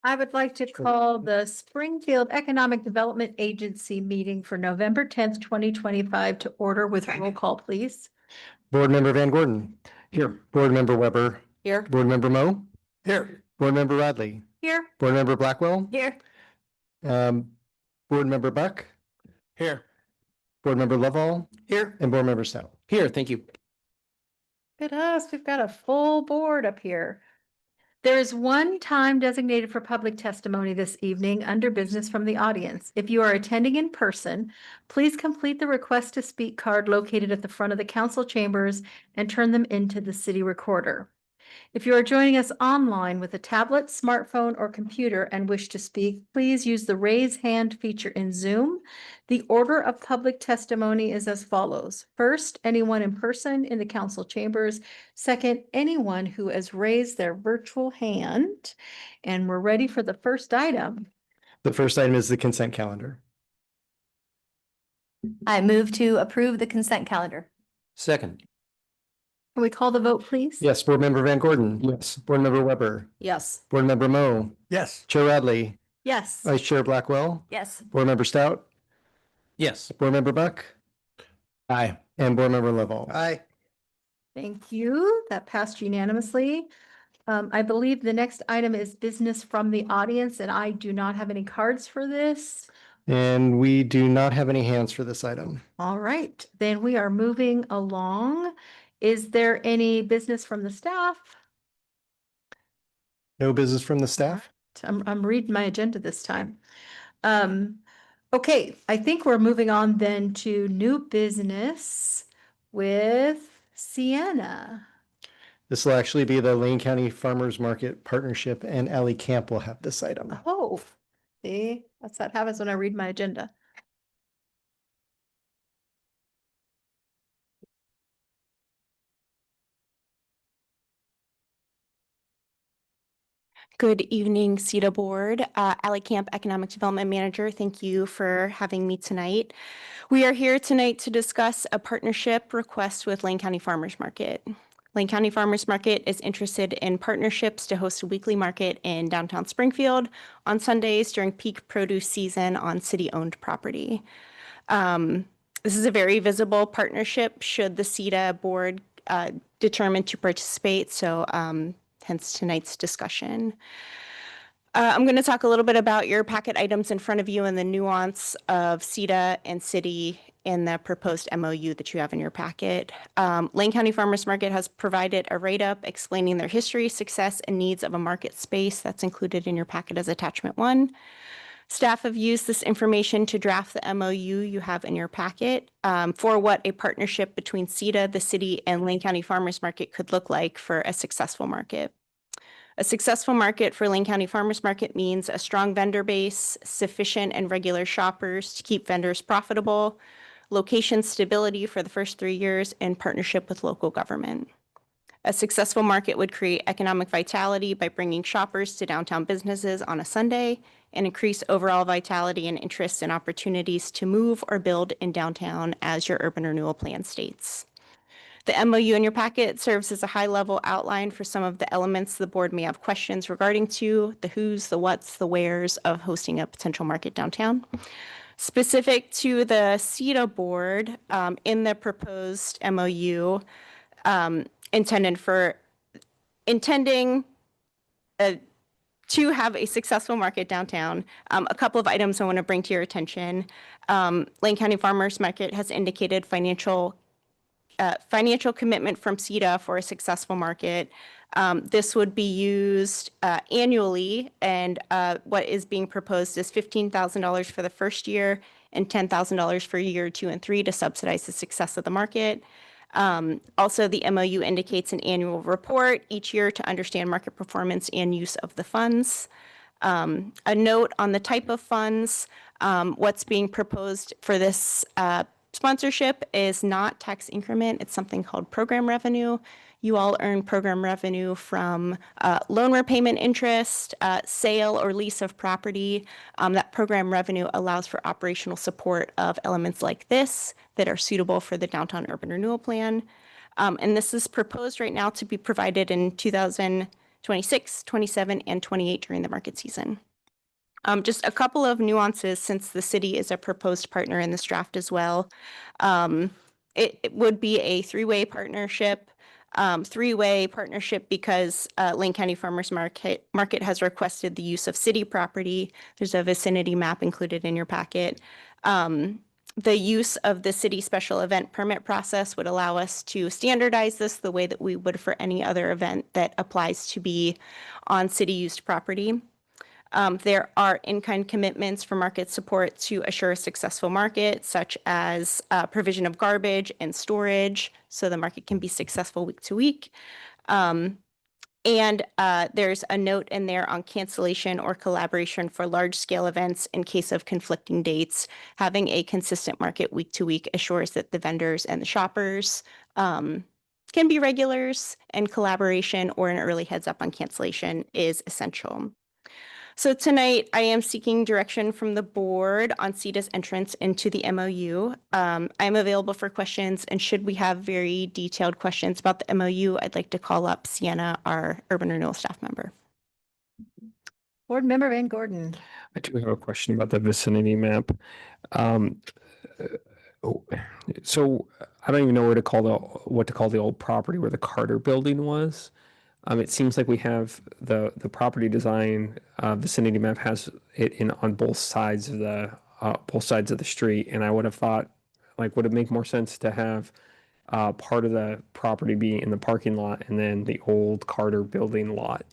I would like to call the Springfield Economic Development Agency meeting for November 10th, 2025 to order with roll call, please. Board Member Van Gordon. Here. Board Member Weber. Here. Board Member Moe. Here. Board Member Radley. Here. Board Member Blackwell. Here. Board Member Buck. Here. Board Member Lovall. Here. And Board Member Stout. Here, thank you. Look at us, we've got a full board up here. There is one time designated for public testimony this evening under business from the audience. If you are attending in person, please complete the request to speak card located at the front of the council chambers and turn them into the city recorder. If you are joining us online with a tablet, smartphone, or computer and wish to speak, please use the raise hand feature in Zoom. The order of public testimony is as follows. First, anyone in person in the council chambers. Second, anyone who has raised their virtual hand. And we're ready for the first item. The first item is the consent calendar. I move to approve the consent calendar. Second. Can we call the vote, please? Yes. Board Member Van Gordon. Yes. Board Member Weber. Yes. Board Member Moe. Yes. Chair Radley. Yes. Vice Chair Blackwell. Yes. Board Member Stout. Yes. Board Member Buck. Aye. And Board Member Lovall. Aye. Thank you. That passed unanimously. I believe the next item is business from the audience, and I do not have any cards for this. And we do not have any hands for this item. All right, then we are moving along. Is there any business from the staff? No business from the staff? I'm reading my agenda this time. Okay, I think we're moving on then to new business with Sienna. This will actually be the Lane County Farmers Market Partnership, and Ally Camp will have this item. Oh, see, that's what happens when I read my agenda. Good evening, SEDA Board. Ally Camp, Economic Development Manager. Thank you for having me tonight. We are here tonight to discuss a partnership request with Lane County Farmers Market. Lane County Farmers Market is interested in partnerships to host a weekly market in downtown Springfield on Sundays during peak produce season on city-owned property. This is a very visible partnership should the SEDA Board determine to participate. So hence tonight's discussion. I'm going to talk a little bit about your packet items in front of you and the nuance of SEDA and city in the proposed MOU that you have in your packet. Lane County Farmers Market has provided a write-up explaining their history, success, and needs of a market space that's included in your packet as attachment 1. Staff have used this information to draft the MOU you have in your packet for what a partnership between SEDA, the city, and Lane County Farmers Market could look like for a successful market. A successful market for Lane County Farmers Market means a strong vendor base, sufficient and regular shoppers to keep vendors profitable, location stability for the first 3 years, and partnership with local government. A successful market would create economic vitality by bringing shoppers to downtown businesses on a Sunday and increase overall vitality and interest in opportunities to move or build in downtown as your urban renewal plan states. The MOU in your packet serves as a high-level outline for some of the elements the board may have questions regarding to the who's, the what's, the where's of hosting a potential market downtown. Specific to the SEDA board, in the proposed MOU, intending to have a successful market downtown. A couple of items I want to bring to your attention. Lane County Farmers Market has indicated financial commitment from SEDA for a successful market. This would be used annually, and what is being proposed is $15,000 for the first year and $10,000 for year 2 and 3 to subsidize the success of the market. Also, the MOU indicates an annual report each year to understand market performance and use of the funds. A note on the type of funds, what's being proposed for this sponsorship is not tax increment. It's something called program revenue. You all earn program revenue from loan repayment interest, sale or lease of property. That program revenue allows for operational support of elements like this that are suitable for the Downtown Urban Renewal Plan. And this is proposed right now to be provided in 26, 27, and 28 during the market season. Just a couple of nuances since the city is a proposed partner in this draft as well. It would be a three-way partnership. Three-way partnership because Lane County Farmers Market has requested the use of city property. There's a vicinity map included in your packet. The use of the city special event permit process would allow us to standardize this the way that we would for any other event that applies to be on city-used property. There are in-kind commitments for market support to assure a successful market, such as provision of garbage and storage, so the market can be successful week to week. And there's a note in there on cancellation or collaboration for large-scale events in case of conflicting dates. Having a consistent market week to week assures that the vendors and the shoppers can be regulars, and collaboration or an early heads up on cancellation is essential. So tonight, I am seeking direction from the board on SEDA's entrance into the MOU. I'm available for questions, and should we have very detailed questions about the MOU, I'd like to call up Sienna, our urban renewal staff member. Board Member Van Gordon. I do have a question about the vicinity map. So I don't even know what to call the old property where the Carter building was. It seems like we have the property design vicinity map has it in on both sides of the street, and I would have thought, like, would it make more sense to have part of the property be in the parking lot and then the old Carter building lot?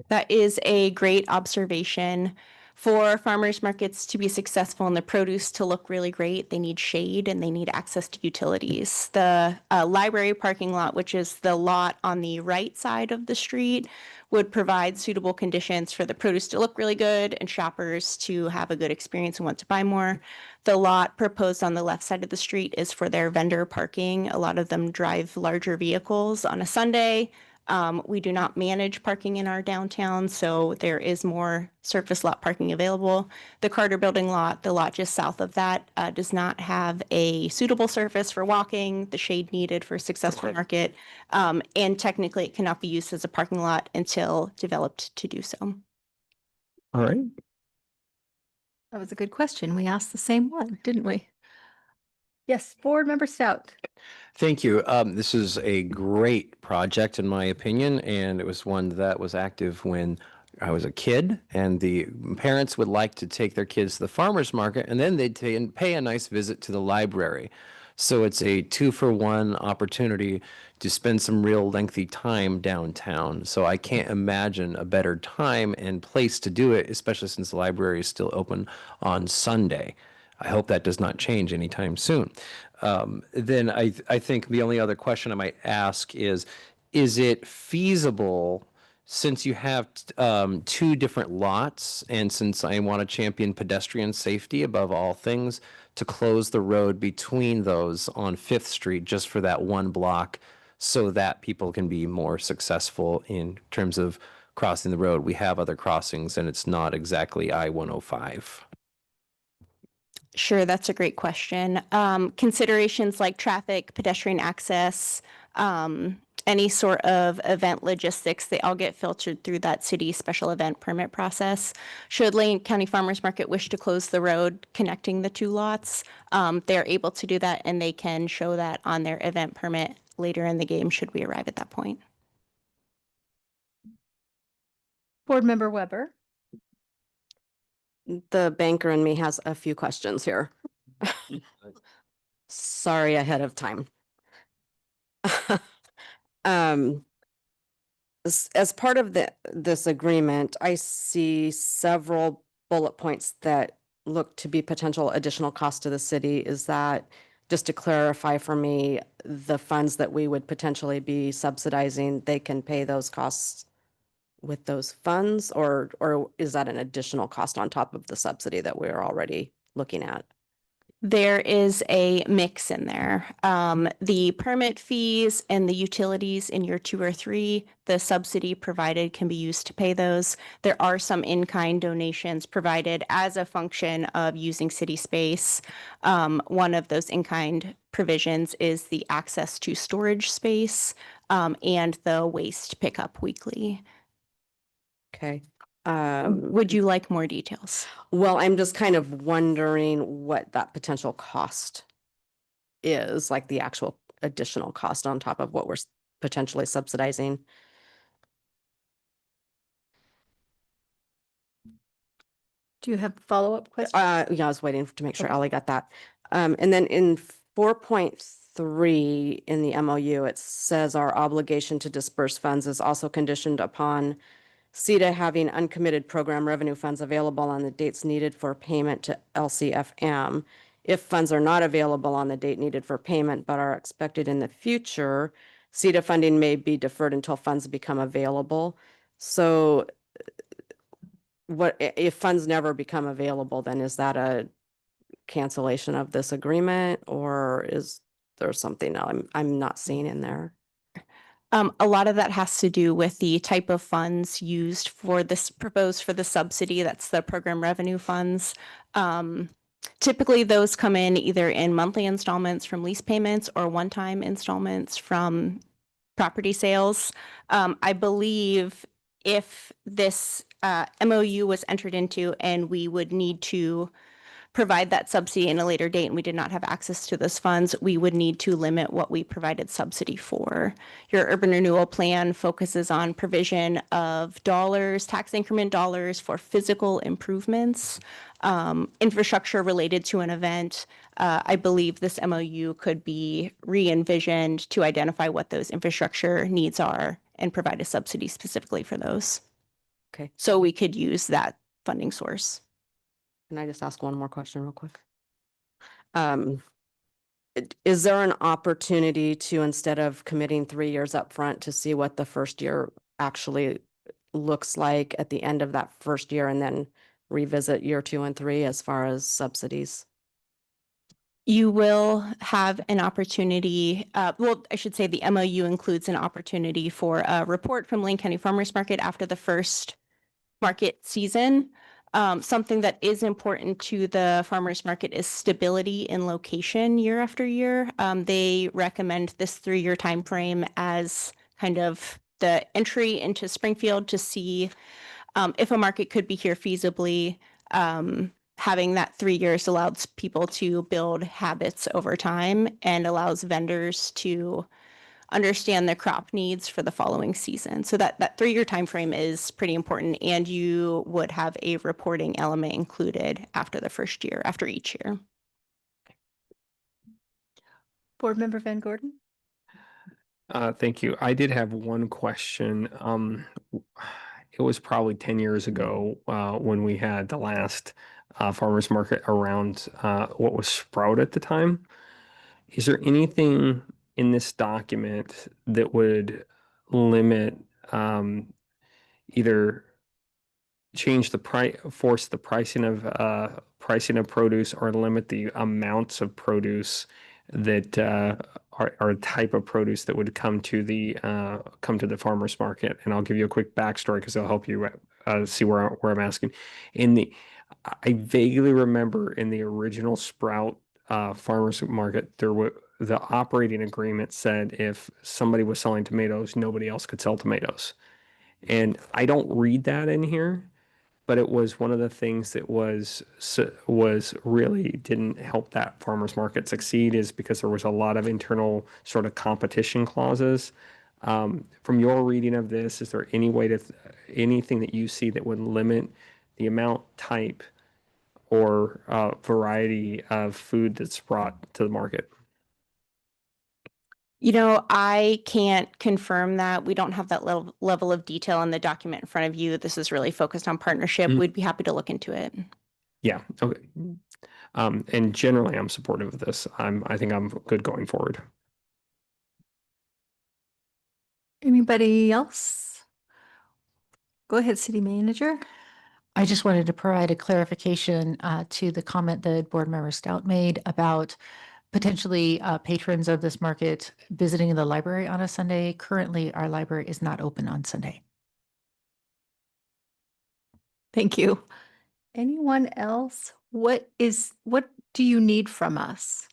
That is a great observation. For farmers markets to be successful and the produce to look really great, they need shade and they need access to utilities. The library parking lot, which is the lot on the right side of the street, would provide suitable conditions for the produce to look really good and shoppers to have a good experience and want to buy more. The lot proposed on the left side of the street is for their vendor parking. A lot of them drive larger vehicles on a Sunday. We do not manage parking in our downtown, so there is more surface lot parking available. The Carter Building lot, the lot just south of that, does not have a suitable surface for walking, the shade needed for a successful market, and technically it cannot be used as a parking lot until developed to do so. All right. That was a good question. We asked the same one, didn't we? Yes, Board Member Stout. Thank you. This is a great project, in my opinion, and it was one that was active when I was a kid, and the parents would like to take their kids to the farmer's market, and then they'd pay a nice visit to the library. So it's a 2-for-1 opportunity to spend some real lengthy time downtown. So I can't imagine a better time and place to do it, especially since the library is still open on Sunday. I hope that does not change anytime soon. Then I think the only other question I might ask is it feasible, since you have 2 different lots, and since I want to champion pedestrian safety above all things, to close the road between those on 5th Street just for that one block so that people can be more successful in terms of crossing the road? We have other crossings, and it's not exactly I-105. Sure, that's a great question. Considerations like traffic, pedestrian access, any sort of event logistics, they all get filtered through that city special event permit process. Should Lane County Farmers Market wish to close the road connecting the 2 lots, they're able to do that, and they can show that on their event permit later in the game should we arrive at that point. Board Member Weber. The banker in me has a few questions here. Sorry ahead of time. As part of this agreement, I see several bullet points that look to be potential additional cost to the city. Is that, just to clarify for me, the funds that we would potentially be subsidizing, they can pay those costs with those funds, or is that an additional cost on top of the subsidy that we're already looking at? There is a mix in there. The permit fees and the utilities in year 2 or 3, the subsidy provided can be used to pay those. There are some in-kind donations provided as a function of using city space. One of those in-kind provisions is the access to storage space. and the waste pickup weekly. Okay. Would you like more details? Well, I'm just kind of wondering what that potential cost is, like the actual additional cost on top of what we're potentially subsidizing. Do you have follow-up questions? Yeah, I was waiting to make sure Ally got that. And then in 4.3 in the MOU, it says our obligation to disperse funds is also conditioned upon SEDA having uncommitted program revenue funds available on the dates needed for payment to LCFM. If funds are not available on the date needed for payment but are expected in the future, SEDA funding may be deferred until funds become available. So what if funds never become available, then is that a cancellation of this agreement, or is there something I'm not seeing in there? A lot of that has to do with the type of funds used for this proposed for the subsidy. That's the program revenue funds. Typically, those come in either in monthly installments from lease payments or one-time installments from property sales. I believe if this MOU was entered into and we would need to provide that subsidy in a later date and we did not have access to those funds, we would need to limit what we provided subsidy for. Your urban renewal plan focuses on provision of dollars, tax increment dollars for physical improvements, infrastructure related to an event. I believe this MOU could be re-envisioned to identify what those infrastructure needs are and provide a subsidy specifically for those. Okay. So we could use that funding source. Can I just ask one more question real quick? Is there an opportunity to, instead of committing 3 years up front, to see what the first year actually looks like at the end of that first year and then revisit year 2 and 3 as far as subsidies? You will have an opportunity, well, I should say the MOU includes an opportunity for a report from Lane County Farmers Market after the first market season. Something that is important to the farmers market is stability in location year after year. They recommend this 3-year time frame as kind of the entry into Springfield to see if a market could be here feasibly. Having that 3 years allows people to build habits over time and allows vendors to understand the crop needs for the following season. So that 3-year time frame is pretty important, and you would have a reporting element included after the first year, after each year. Board Member Van Gordon? Thank you. I did have one question. It was probably 10 years ago when we had the last farmers market around what was Sprout at the time. Is there anything in this document that would limit either change the price, force the pricing of produce, or limit the amounts of produce that are a type of produce that would come to the farmers market? And I'll give you a quick backstory because it'll help you see where I'm asking. I vaguely remember in the original Sprout farmers market, the operating agreement said if somebody was selling tomatoes, nobody else could sell tomatoes. And I don't read that in here, but it was one of the things that was really didn't help that farmers market succeed, is because there was a lot of internal sort of competition clauses. From your reading of this, is there any way anything that you see that would limit the amount, type, or variety of food that's brought to the market? You know, I can't confirm that. We don't have that level of detail in the document in front of you. This is really focused on partnership. Mhm. We'd be happy to look into it. Yeah. Okay. And generally, I'm supportive of this. I think I'm good going forward. Anybody else? Go ahead, City Manager. I just wanted to provide a clarification to the comment that Board Member Stout made about potentially patrons of this market visiting the library on a Sunday. Currently, our library is not open on Sunday. Thank you. Anyone else? What do you need from us?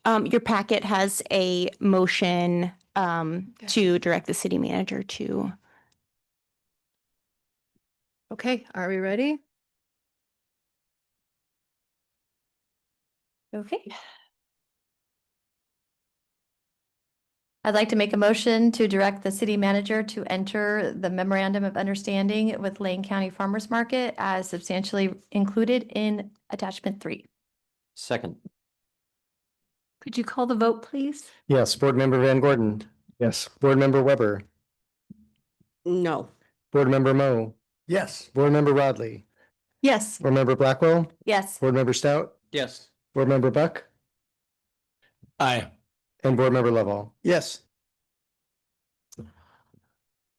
Your packet has a motion to direct the city manager to. Okay, are we ready? Okay. I'd like to make a motion to direct the city manager to enter the memorandum of understanding with Lane County Farmers Market as substantially included in attachment 3. Second. Could you call the vote, please? Yes, Board Member Van Gordon, Yes. Board Member Weber, No. Board Member Mo, Yes. Board Member Rodley, Yes. Board Member Blackwell, Yes. Board Member Stout, Yes. Board Member Buck, Aye. and Board Member Lovall. Yes.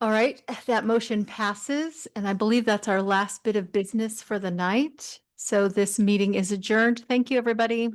All right, that motion passes, and I believe that's our last bit of business for the night. So this meeting is adjourned. Thank you, everybody.